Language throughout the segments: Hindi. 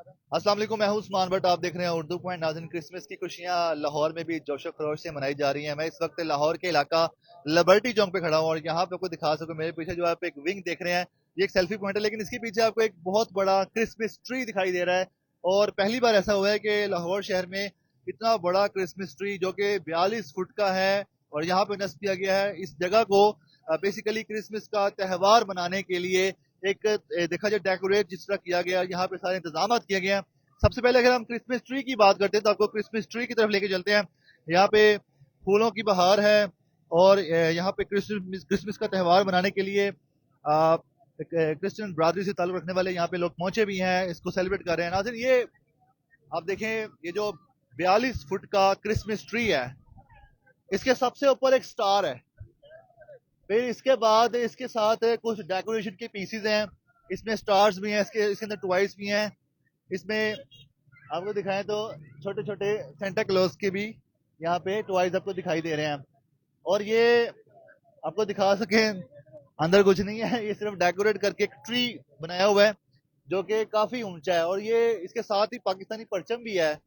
अस्सलाम वालेकुम, मैं हूं उस्मान बट आप देख रहे हैं उर्दू पॉइंट। नाज़रीन, क्रिसमस की खुशियां लाहौर में भी जोशो खरोश से मनाई जा रही हैं। मैं इस वक्त लाहौर के इलाका लिबर्टी चौक पे खड़ा हूं और यहाँ पे आपको दिखा सकूं, मेरे पीछे जो आप एक विंग देख रहे हैं, ये एक सेल्फी पॉइंट है, लेकिन इसके पीछे आपको एक बहुत बड़ा क्रिसमस ट्री दिखाई दे रहा है। और पहली बार ऐसा हुआ है कि लाहौर शहर में इतना बड़ा क्रिसमस ट्री जो कि 42 फुट का है और यहाँ पे नस्ब किया गया है। इस जगह को बेसिकली क्रिसमस का त्यौहार मनाने के लिए एक देखा जाए डेकोरेट जिस तरह किया गया, यहाँ पे सारे इंतजाम किए गए हैं। सबसे पहले अगर हम क्रिसमस ट्री की बात करते हैं तो आपको क्रिसमस ट्री की तरफ लेके चलते हैं। यहाँ पे फूलों की बहार है और यहाँ पे क्रिसमस क्रिसमस का त्यौहार मनाने के लिए क्रिश्चियन बरादरी से ताल्लुक रखने वाले यहाँ पे लोग पहुंचे भी हैं, इसको सेलिब्रेट कर रहे हैं। नाज़रीन, ये आप देखें, ये जो 42 फुट का क्रिसमस ट्री है, इसके सबसे ऊपर एक स्टार है। फिर इसके बाद इसके साथ कुछ डेकोरेशन के पीसीज हैं, इसमें स्टार्स भी हैं, इसके अंदर टॉयज भी हैं। इसमें आपको दिखाएं तो छोटे छोटे सेंटा क्लॉज के भी यहाँ पे टॉयज आपको दिखाई दे रहे हैं। और ये आपको दिखा सके, अंदर कुछ नहीं है, ये सिर्फ डेकोरेट करके एक ट्री बनाया हुआ है जो कि काफी ऊंचा है। और ये इसके साथ ही पाकिस्तानी परचम भी है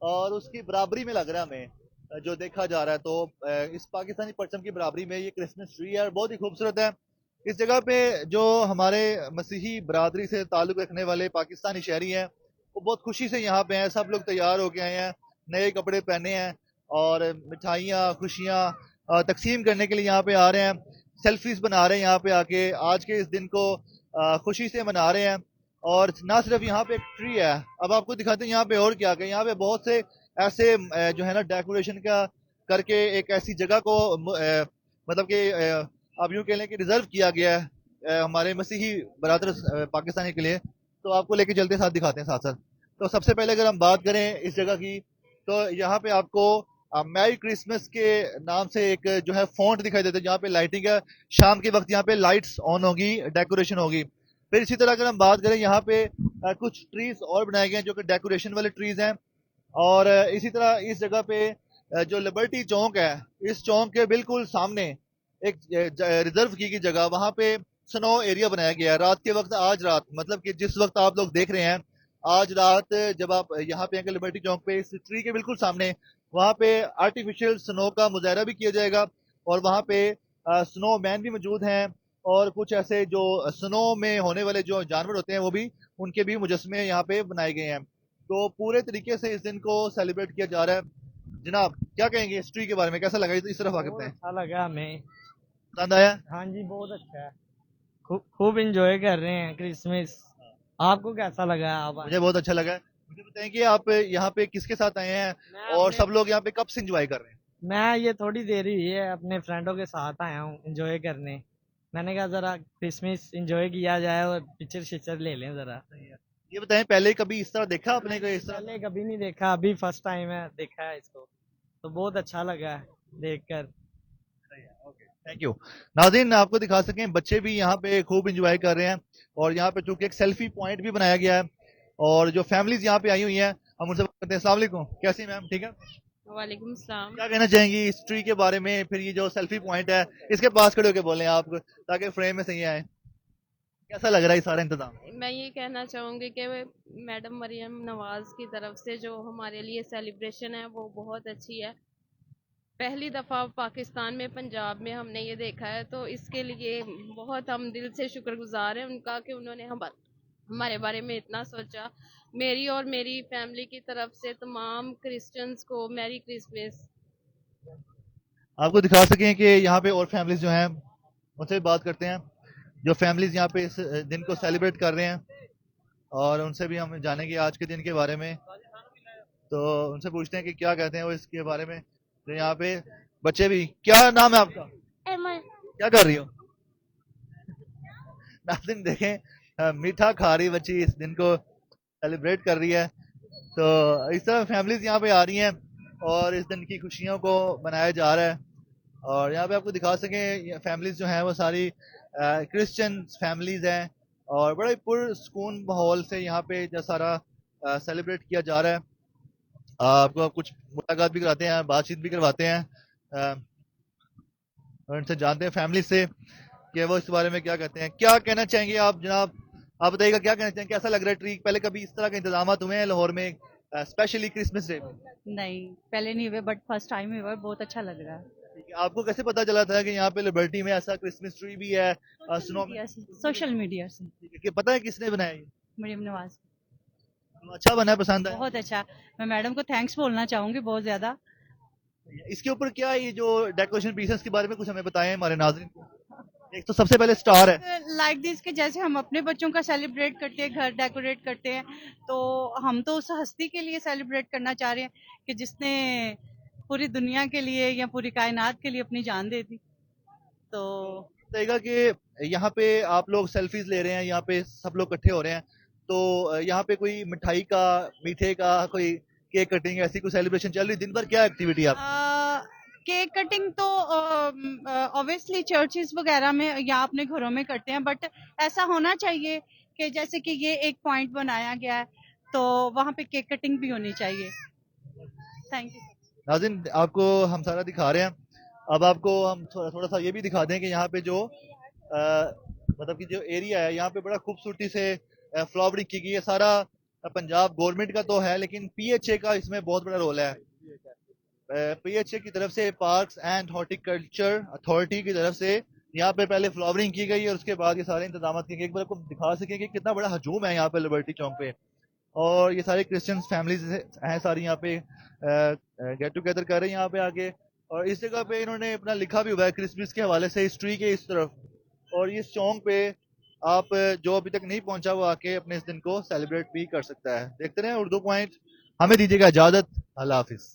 और उसकी बराबरी में लग रहा है हमें जो देखा जा रहा है। तो इस पाकिस्तानी परचम की बराबरी में ये क्रिसमस ट्री है और बहुत ही खूबसूरत है। इस जगह पे जो हमारे मसीही बरादरी से ताल्लुक रखने वाले पाकिस्तानी शहरी हैं, वो बहुत खुशी से यहाँ पे हैं। सब लोग तैयार होके आए हैं, नए कपड़े पहने हैं और मिठाइयाँ खुशियाँ तकसीम करने के लिए यहाँ पे आ रहे हैं। सेल्फीज बना रहे हैं यहाँ पे आके, आज के इस दिन को खुशी से मना रहे हैं। और ना सिर्फ यहाँ पे एक ट्री है, अब आपको दिखाते हैं यहाँ पे और क्या क्या। यहाँ पे बहुत से ऐसे जो है ना डेकोरेशन का करके एक ऐसी जगह को मतलब कि आप यूं कह लें कि रिजर्व किया गया है हमारे मसीही बरादर पाकिस्तानी के लिए। तो आपको लेके चलते हैं, साथ दिखाते हैं साथ साथ। तो सबसे पहले अगर हम बात करें इस जगह की, तो यहाँ पे आपको मैरी क्रिसमस के नाम से एक जो है फॉन्ट दिखाई देता है, जहाँ पे लाइटिंग है। शाम के वक्त यहाँ पे लाइट्स ऑन होगी, डेकोरेशन होगी। फिर इसी तरह अगर हम बात करें, यहाँ पे कुछ ट्रीज और बनाए गए हैं जो कि डेकोरेशन वाले ट्रीज हैं। और इसी तरह इस जगह पे जो लिबर्टी चौक है, इस चौक के बिल्कुल सामने एक रिजर्व की गई जगह, वहां पे स्नो एरिया बनाया गया है। रात के वक्त, आज रात मतलब कि जिस वक्त आप लोग देख रहे हैं, आज रात जब आप यहाँ पे आएंगे लिबर्टी चौक पे, इस ट्री के बिल्कुल सामने वहां पे आर्टिफिशियल स्नो का मुजाहरा भी किया जाएगा। और वहां पे स्नो मैन भी मौजूद हैं और कुछ ऐसे जो स्नो में होने वाले जो जानवर होते हैं वो भी, उनके भी मुजस्मे यहाँ पे बनाए गए हैं। तो पूरे तरीके से इस दिन को सेलिब्रेट किया जा रहा है। जनाब, क्या कहेंगे हिस्ट्री के बारे में, कैसा लगा इस तरफ आके बहुत बताएं। अच्छा लगा हमें। पसंद आया? हाँ जी, बहुत अच्छा है। खूब खूब इंजॉय कर रहे हैं क्रिसमस। आपको कैसा लगा? आप मुझे बहुत अच्छा लगा। मुझे बताएं कि आप यहाँ पे किसके साथ आए हैं मैं और अपने सब लोग यहाँ पे कब से एंजॉय कर रहे हैं। मैं ये थोड़ी देर ही हुई है, अपने फ्रेंडों के साथ आया हूँ इंजॉय करने। मैंने कहा जरा क्रिसमस इंजॉय किया जाए और पिक्चर शिक्चर ले लें जरा। ये बताएं, पहले कभी इस तरह देखा आपने, कोई नहीं, इस तरह? पहले कभी नहीं देखा, अभी फर्स्ट टाइम है देखा है इसको। तो बहुत अच्छा लगा है देखकर। Thank you. नाज़रीन, आपको दिखा सकें, बच्चे भी यहाँ पे खूब इंजॉय कर रहे हैं। और यहाँ पे चूंकि एक सेल्फी पॉइंट भी बनाया गया है और जो फैमिलीज यहाँ पे आई हुई हैं, हम उनसे बात करते हैं। अस्सलाम वालेकुम, कैसी मैम, ठीक है? वालेकुम सलाम। क्या कहना चाहेंगी इस ट्री के बारे में? फिर ये जो सेल्फी पॉइंट है, इसके पास खड़े होकर बोलें आप, ताकि फ्रेम में सही आए। कैसा लग रहा है ये सारा इंतजाम? मैं ये कहना चाहूँगी कि मैडम मरियम नवाज़ की तरफ से जो हमारे लिए सेलिब्रेशन है वो बहुत अच्छी है। पहली दफ़ा पाकिस्तान में पंजाब में हमने ये देखा है, तो इसके लिए बहुत हम दिल से शुक्रगुजार हैं उनका कि उन्होंने हमारे बारे में इतना सोचा। मेरी और मेरी फैमिली की तरफ से तमाम क्रिश्चियंस को मैरी क्रिसमस। आपको दिखा सकें कि यहाँ पे और फैमिलीज जो हैं, उनसे भी बात करते हैं, जो फैमिलीज यहाँ पे इस दिन को सेलिब्रेट कर रहे हैं। और उनसे भी हम जानेंगे आज के दिन के बारे में। तो उनसे पूछते हैं कि क्या कहते हैं वो इसके बारे में। तो यहाँ पे बच्चे भी, क्या नाम है आपका? एमन। क्या कर रही हो? नाज़रीन देखें, मीठा खा रही बच्ची, इस दिन को सेलिब्रेट कर रही है। तो इस तरह फैमिलीज यहाँ पे आ रही हैं और इस दिन की खुशियों को मनाया जा रहा है। और यहाँ पे आपको दिखा सकें, फैमिलीज जो हैं वो सारी क्रिश्चियन फैमिलीज हैं और बड़े पुरसकून माहौल से यहाँ पे जो सारा सेलिब्रेट किया जा रहा है। आपको कुछ मुलाकात भी कराते हैं, बातचीत भी करवाते हैं और इनसे जानते हैं फैमिली से कि वो इस बारे में क्या कहते हैं। क्या कहना चाहेंगे आप जनाब, आप बताइएगा क्या कहना चाहेंगे, कैसा लग रहा है ट्री? पहले कभी इस तरह के इंतजाम हुए हैं लाहौर में, स्पेशली क्रिसमस डे पे? नहीं, पहले नहीं हुए, बट फर्स्ट टाइम हुआ है, बहुत अच्छा लग रहा है। ठीक है, आपको कैसे पता चला था कि यहाँ पे लिबर्टी में ऐसा क्रिसमस ट्री भी है? स्नो में सोशल मीडिया से कि पता है किसने बनाया ये? मरियम नवाज। तो अच्छा बना है, पसंद है? बहुत अच्छा। मैं मैडम को थैंक्स बोलना चाहूंगी बहुत ज्यादा। इसके ऊपर क्या ये जो डेकोरेशन पीसेस के बारे में कुछ हमें बताएं हमारे नाज़रीन को। एक तो सबसे पहले स्टार है। लाइक दिस के जैसे हम अपने बच्चों का सेलिब्रेट करते हैं, घर डेकोरेट करते हैं, तो हम तो उस हस्ती के लिए सेलिब्रेट करना चाह रहे हैं कि जिसने पूरी दुनिया के लिए या पूरी कायनात के लिए अपनी जान दे दी। तो बताइएगा कि यहाँ पे आप लोग सेल्फीज ले रहे हैं, यहाँ पे सब लोग इकट्ठे हो रहे हैं, तो यहाँ पे कोई मिठाई का, मीठे का, कोई केक कटिंग, ऐसी कोई सेलिब्रेशन चल रही दिन भर? क्या एक्टिविटी है आप? केक कटिंग तो ऑब्वियसली चर्चेस वगैरह में या अपने घरों में करते हैं, बट ऐसा होना चाहिए कि जैसे कि ये एक पॉइंट बनाया गया है तो वहाँ पे केक कटिंग भी होनी चाहिए। Thank you. नाज़रीन, आपको हम सारा दिखा रहे हैं। अब आपको हम थोड़ा थोड़ा सा ये भी दिखा दें कि यहाँ पे जो मतलब कि जो एरिया है, यहाँ पे बड़ा खूबसूरती से फ्लावरिंग की गई है। सारा पंजाब गवर्नमेंट का तो है, लेकिन पीएचए का इसमें बहुत बड़ा रोल है। पीएचए की तरफ से, पार्क्स एंड हॉर्टिकल्चर अथॉरिटी की तरफ से यहाँ पे पहले फ्लावरिंग की गई और उसके बाद ये सारे इंतजाम किए गए। एक बार आपको दिखा सकें कि कितना बड़ा हजूम है यहाँ पे लिबर्टी चौक पे, और ये सारे क्रिश्चियन फैमिलीज हैं सारी यहाँ पे गेट टुगेदर कर रहे हैं यहाँ पे आके। और इस जगह पे इन्होंने अपना लिखा भी हुआ है क्रिसमस के हवाले से, हिस्ट्री के इस तरफ। और इस चौक पे आप जो अभी तक नहीं पहुंचा वो आके अपने इस दिन को सेलिब्रेट भी कर सकता है। देखते रहे उर्दू पॉइंट। हमें दीजिएगा इजाजत। अल्लाह हाफिज।